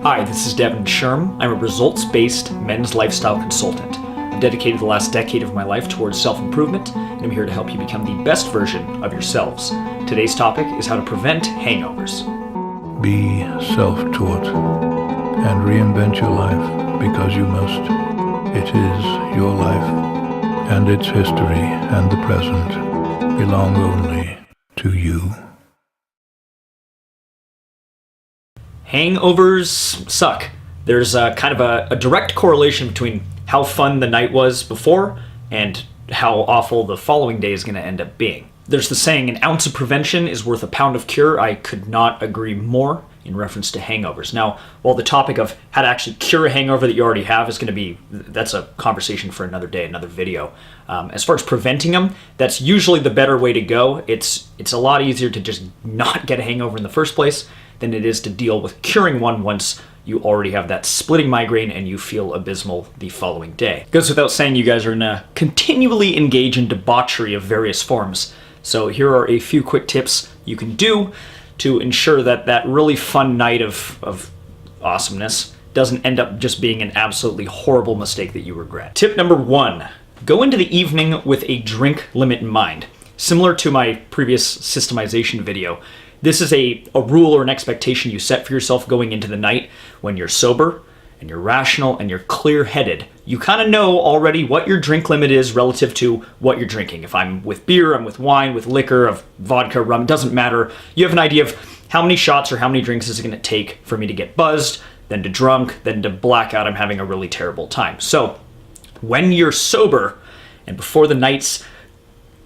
Hi, this is Devin Schirm. I'm a results-based men's lifestyle consultant. I've dedicated the last decade of my life towards self-improvement, and I'm here to help you become the best version of yourselves. Today's topic is how to prevent hangovers. Be self-taught and reinvent your life because you must. It is your life, and its history and the present belong only to you. Hangovers suck. There's kind of a direct correlation between how fun the night was before and how awful the following day is going to end up being. There's the saying, an ounce of prevention is worth a pound of cure. I could not agree more in reference to hangovers. Now, while the topic of how to actually cure a hangover that you already have is going to be, that's a conversation for another day, another video. As far as preventing them, that's usually the better way to go. It's a lot easier to just not get a hangover in the first place than it is to deal with curing one once you already have that splitting migraine and you feel abysmal the following day. It goes without saying you guys are going to continually engage in debauchery of various forms. So here are a few quick tips you can do to ensure that that really fun night of awesomeness doesn't end up just being an absolutely horrible mistake that you regret. Tip number 1, go into the evening with a drink limit in mind. Similar to my previous systemization video, this is a rule or an expectation you set for yourself going into the night when you're sober and you're rational and you're clear-headed. You kind of know already what your drink limit is relative to what you're drinking. If I'm with beer, I'm with wine, with liquor, of vodka, rum, it doesn't matter. You have an idea of how many shots or how many drinks is it going to take for me to get buzzed, then to drunk, then to blackout. I'm having a really terrible time. So when you're sober and before the night's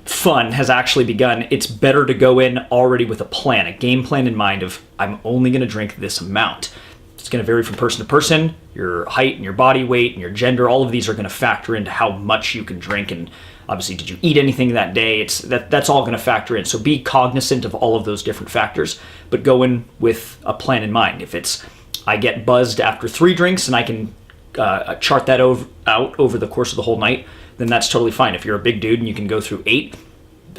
fun has actually begun, it's better to go in already with a plan, a game plan in mind of I'm only going to drink this amount. It's going to vary from person to person. Your height and your body weight and your gender, all of these are going to factor into how much you can drink, and obviously did you eat anything that day? That's all going to factor in. So be cognizant of all of those different factors, but go in with a plan in mind. If it's I get buzzed after 3 drinks and I can chart that out over the course of the whole night, then that's totally fine. If you're a big dude and you can go through 8,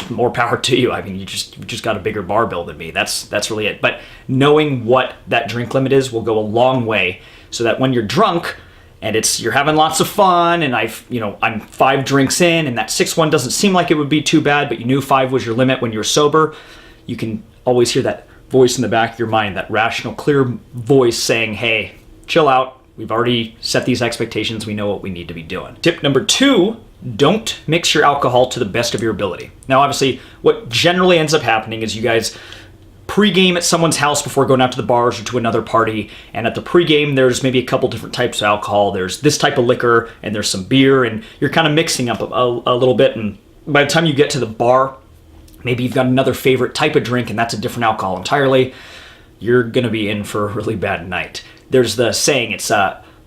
more power to you. I mean, you just got a bigger barbell than me. That's really it. But knowing what that drink limit is will go a long way, so that when you're drunk and you're having lots of fun, and I'm 5 drinks in, and that 6th one doesn't seem like it would be too bad, but you knew 5 was your limit when you were sober, you can always hear that voice in the back of your mind, that rational, clear voice saying, hey, chill out. We've already set these expectations. We know what we need to be doing. Tip number 2, don't mix your alcohol to the best of your ability. Now, obviously, what generally ends up happening is you guys pregame at someone's house before going out to the bars or to another party, and at the pregame, there's maybe a couple different types of alcohol. There's this type of liquor, and there's some beer, and you're kind of mixing up a little bit, and by the time you get to the bar, maybe you've got another favorite type of drink, and that's a different alcohol entirely. You're going to be in for a really bad night. There's the saying, it's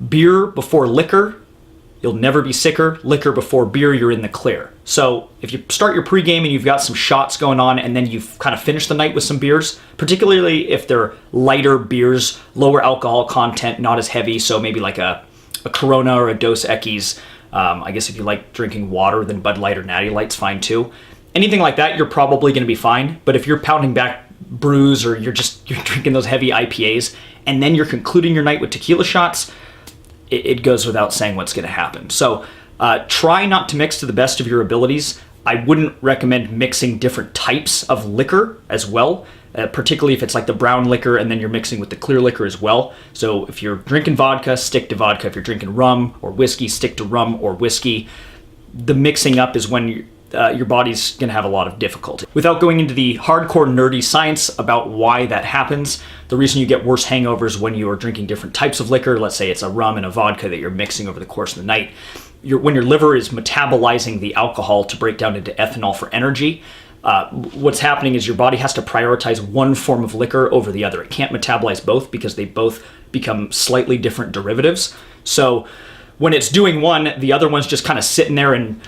beer before liquor, you'll never be sicker. Liquor before beer, you're in the clear. So if you start your pregame and you've got some shots going on, and then you've kind of finished the night with some beers, particularly if they're lighter beers, lower alcohol content, not as heavy, so maybe like a Corona or a Dos Equis. I guess if you like drinking water, then Bud Light or Natty Light's fine too. Anything like that, you're probably going to be fine. But if you're pounding back brews or you're drinking those heavy IPAs, and then you're concluding your night with tequila shots, it goes without saying what's going to happen. So try not to mix to the best of your abilities. I wouldn't recommend mixing different types of liquor as well, particularly if it's like the brown liquor and then you're mixing with the clear liquor as well. So if you're drinking vodka, stick to vodka. If you're drinking rum or whiskey, stick to rum or whiskey. The mixing up is when your body's going to have a lot of difficulty. Without going into the hardcore nerdy science about why that happens, the reason you get worse hangovers when you are drinking different types of liquor, let's say it's a rum and a vodka that you're mixing over the course of the night, when your liver is metabolizing the alcohol to break down into ethanol for energy, what's happening is your body has to prioritize one form of liquor over the other. It can't metabolize both because they both become slightly different derivatives. So when it's doing one, the other one's just kind of sitting there and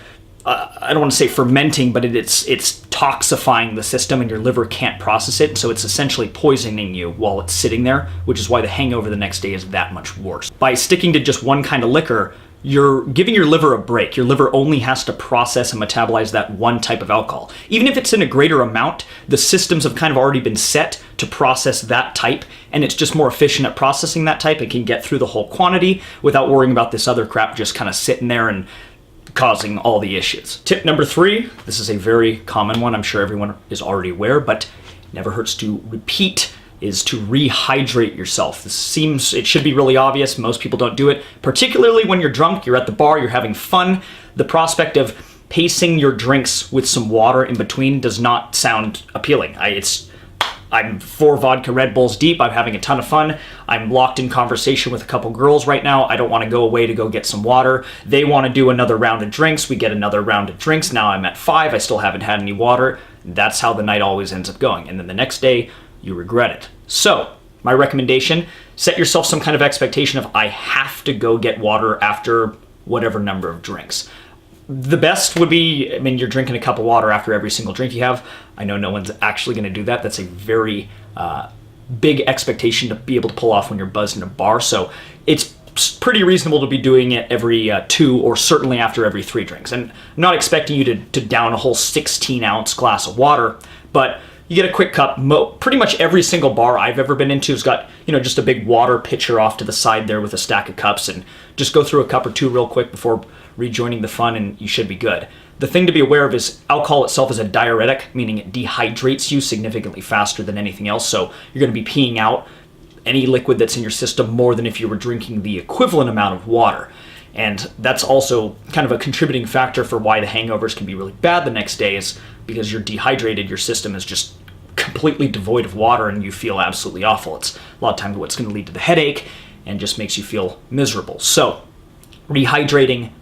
I don't want to say fermenting, but it's toxifying the system, and your liver can't process it. So it's essentially poisoning you while it's sitting there, which is why the hangover the next day is that much worse. By sticking to just one kind of liquor, you're giving your liver a break. Your liver only has to process and metabolize that one type of alcohol. Even if it's in a greater amount, the systems have kind of already been set to process that type, and it's just more efficient at processing that type. It can get through the whole quantity without worrying about this other crap just kind of sitting there and causing all the issues. Tip number 3, this is a very common one. I'm sure everyone is already aware, but never hurts to repeat, is to rehydrate yourself. It should be really obvious. Most people don't do it, particularly when you're drunk, you're at the bar, you're having fun. The prospect of pacing your drinks with some water in between does not sound appealing. I'm 4 vodka Red Bulls deep. I'm having a ton of fun. I'm locked in conversation with a couple girls right now. I don't want to go away to go get some water. They want to do another round of drinks. We get another round of drinks. Now I'm at 5. I still haven't had any water. That's how the night always ends up going. And then the next day, you regret it. So, my recommendation, set yourself some kind of expectation of, I have to go get water after whatever number of drinks. The best would be, you're drinking a cup of water after every single drink you have. I know no one's actually going to do that. That's a very big expectation to be able to pull off when you're buzzed in a bar. So it's pretty reasonable to be doing it every 2 or certainly after every 3 drinks. And I'm not expecting you to down a whole 16-ounce glass of water, but you get a quick cup. Pretty much every single bar I've ever been into has got, just a big water pitcher off to the side there with a stack of cups, and just go through a cup or 2 real quick before rejoining the fun, and you should be good. The thing to be aware of is alcohol itself is a diuretic, meaning it dehydrates you significantly faster than anything else, so you're going to be peeing out any liquid that's in your system more than if you were drinking the equivalent amount of water. And that's also kind of a contributing factor for why the hangovers can be really bad the next day, is because you're dehydrated, your system is just completely devoid of water and you feel absolutely awful. It's a lot of times what's going to lead to the headache and just makes you feel miserable. So rehydrating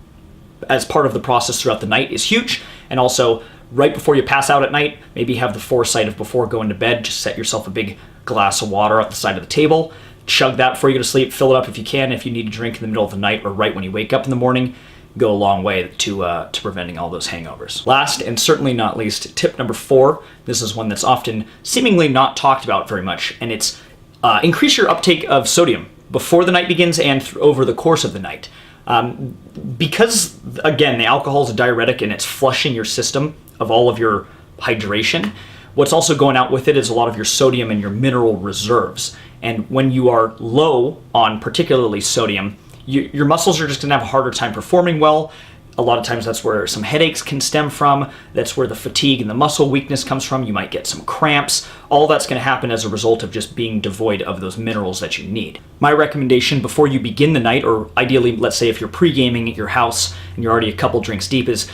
as part of the process throughout the night is huge. And also right before you pass out at night, maybe have the foresight of, before going to bed, just set yourself a big glass of water at the side of the table. Chug that before you go to sleep. Fill it up if you can. If you need to drink in the middle of the night or right when you wake up in the morning, go a long way to preventing all those hangovers. Last and certainly not least, tip number 4. This is one that's often seemingly not talked about very much, and it's increase your uptake of sodium before the night begins and over the course of the night. Because, again, the alcohol is a diuretic and it's flushing your system of all of your hydration, what's also going out with it is a lot of your sodium and your mineral reserves. And when you are low on particularly sodium, your muscles are just going to have a harder time performing well. A lot of times that's where some headaches can stem from. That's where the fatigue and the muscle weakness comes from. You might get some cramps. All that's going to happen as a result of just being devoid of those minerals that you need. My recommendation before you begin the night, or ideally, let's say if you're pre-gaming at your house and you're already a couple drinks deep, is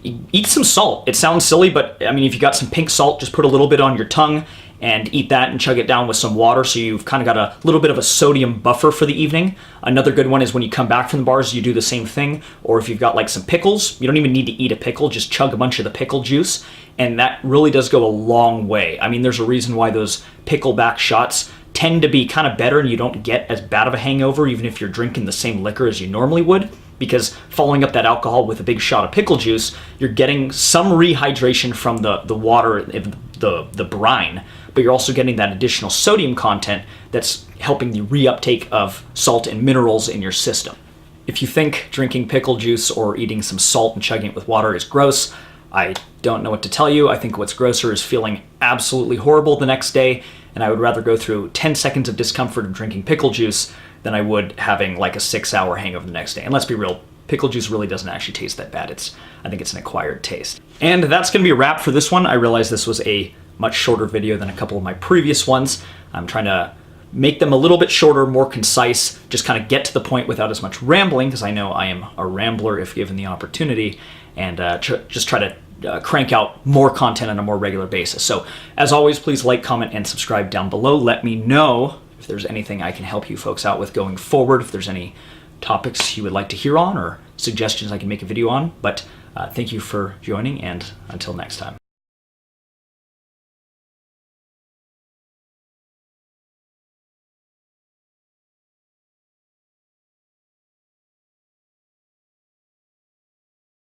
eat some salt. It sounds silly, but if you got some pink salt, just put a little bit on your tongue and eat that and chug it down with some water, so you've kind of got a little bit of a sodium buffer for the evening. Another good one is when you come back from the bars, you do the same thing. Or if you've got like some pickles, you don't even need to eat a pickle, just chug a bunch of the pickle juice, and that really does go a long way. There's a reason why those pickleback shots tend to be kind of better and you don't get as bad of a hangover even if you're drinking the same liquor as you normally would, because following up that alcohol with a big shot of pickle juice, you're getting some rehydration from the water, the brine, but you're also getting that additional sodium content that's helping the reuptake of salt and minerals in your system. If you think drinking pickle juice or eating some salt and chugging it with water is gross, I don't know what to tell you. I think what's grosser is feeling absolutely horrible the next day, and I would rather go through 10 seconds of discomfort of drinking pickle juice than I would having like a 6-hour hangover the next day. And let's be real, pickle juice really doesn't actually taste that bad. I think it's an acquired taste. And that's going to be a wrap for this one. I realize this was a much shorter video than a couple of my previous ones. I'm trying to make them a little bit shorter, more concise, just kind of get to the point without as much rambling, because I know I am a rambler if given the opportunity, and just try to crank out more content on a more regular basis. So as always, please like, comment, and subscribe down below. Let me know if there's anything I can help you folks out with going forward, if there's any topics you would like to hear on or suggestions I can make a video on. But thank you for joining, and until next time.